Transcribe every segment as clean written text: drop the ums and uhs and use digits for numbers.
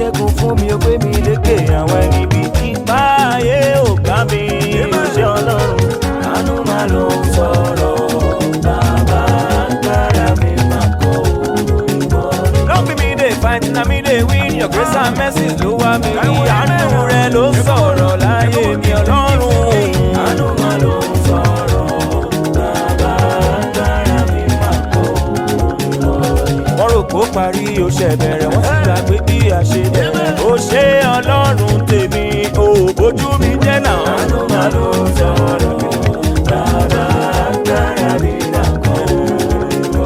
ṣẹ́gun fún mi ó gbé mi lékè àwọn ẹni bíi jípa ayé ò gbá mi. Ṣé Ọlọ́run àánú máa ló ń sọ̀rọ̀ bàbá agbára mi máa kọ́ ìwọ. Don't be me dey fight na me dey win your grace and mercy ló wá mi rí. Àánú rẹ ló sọ̀rọ̀ láyé mi Ọlọ́run. Àánú máa ló ń sọ̀rọ̀ bàbá agbára mi máa kọ́ ìwọ. Wọ́n rò kó parí ó ṣe bẹ̀rẹ̀ wọ́n sì gbàgbé bí a ṣe bẹ̀rẹ̀. Ó ṣe Ọlọ́run tèmi ò bójú mi jẹ́ náà. Àánú máa ló ń sọ̀rọ̀ bàbá agbára mi máa kọ́ ìwọ.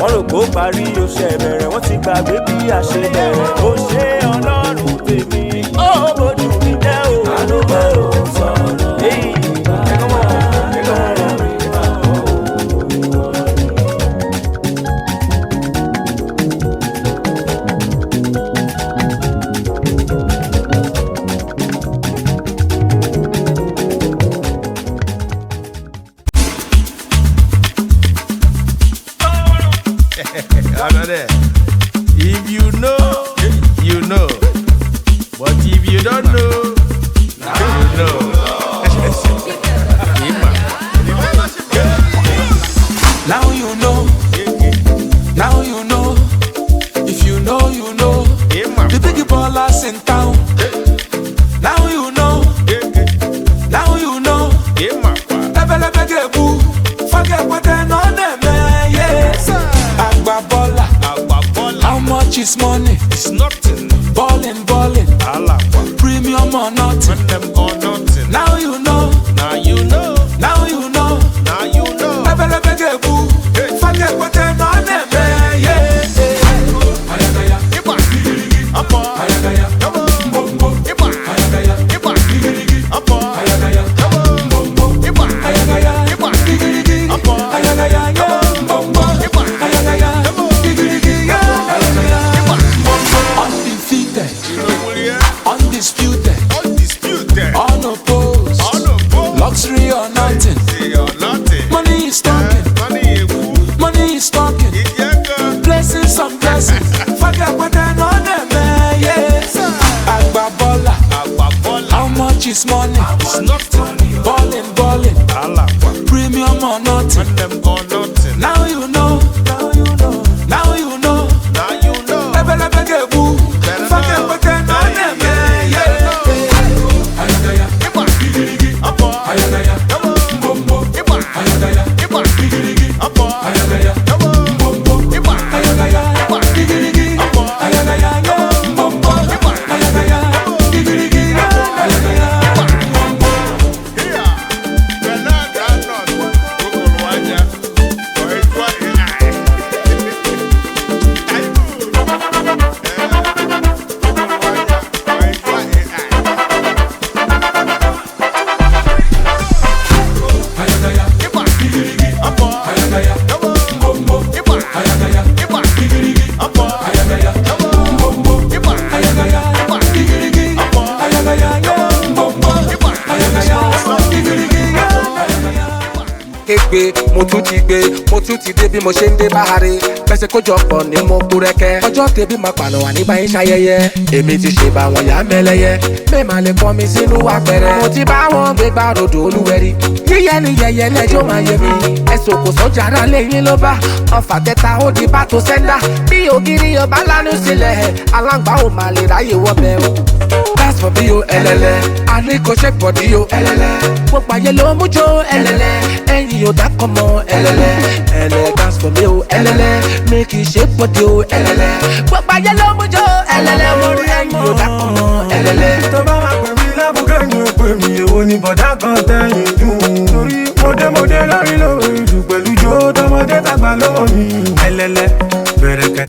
Wọ́n rò kó parí ó ṣe bẹ̀rẹ̀ wọ́n sì gbàgbé bí a ṣe bẹ̀rẹ̀. Ó ṣe Ọlọ́run tèmi ò bójú mi jẹ́ o. Àánú máa ló ń sọ̀rọ̀. If you know, you know. But if you don't know, you know. Now you know. Now you know. If you know, you know. The big ballers in town. Now you know. Now you know. Forget what they know them. Yes. Agbabola. How much is money? It's nothing. Ballin'. Premium or nothing. Now you know. Now you know. Now you know. Now you know. Forget what they know them. Yeah. Ayagaya. Appa. Ayagaya. Come on. Bombo. Ayagaya. Appa. Ayagaya. Bombo. Ayagaya. Appa. Ayagaya. Bombo. Ayagaya. Undefeated. Undisputed. Unopposed. Luxury or nothing. Money is talking. Money is talking. Blessings on blessings. Forget what they know them. Yes. Agbabola. How much is money? It's nothing. Ballin'. Premium or nothing. Now you know. Now you know. Now you know. Forget what they know them. Yeah. Ayagaya. Appa. Ayagaya. Bombo. Ayagaya. Appa. Ayagaya. Bombo. Ayagaya. Ayagaya. Bombo. Ayagaya. Kégbé mo tún ti dé bí mo ṣe ń dé báhare pẹ̀sẹ̀ kójọpọ̀ ni mo kú rẹ́kẹ́ ọjọ́ tẹ̀bí máa pàlọ́ wà nígbà yín ṣayẹyẹ èmi ti ṣe bá wọn yá mẹ́lẹ́yẹ bẹ́ẹ̀ máa lè pọ́n mi sínú apẹ̀rẹ̀ mo ti bá wọn gbé gbá rodò olúwẹ̀rí yíyẹ ni yẹyẹ lẹ́jọ́ máa yẹ mi ẹ̀sùn kò sọ́jà ara lẹ́yìn ló bá ọfà tẹ́ta ó di bá tó sẹ́ńdà bí ògiri ọba lánú sílẹ̀ aláǹgbá ò máa lè ráyè wọ́bẹ̀ o. That's for bí o ẹlẹ́lẹ́ àní kò ṣe pọ̀ dí o ẹlẹ́lẹ́ gbogbo ayé ló mú jó ẹlẹ́lẹ́ ẹ̀yìn ò dákọ̀ mọ́ ẹlẹ́lẹ́ that's for bí o ẹlẹ́lẹ́ mi kì í ṣe pọ̀ dí o ẹlẹ́lẹ́ gbogbo ayé ló mú jó ẹlẹ́lẹ́ orí ẹ̀yìn ò dákọ̀ mọ́ ẹlẹ́lẹ́. Tó bá máa pè mí lábùkẹ́ ni ó pè mí èwo ni bọ̀dá kan tẹ̀yìn dùn. Torí mo dé lórí lórí jù pẹ̀lú jó tọmọdé tàgbà lọ́wọ́ mi.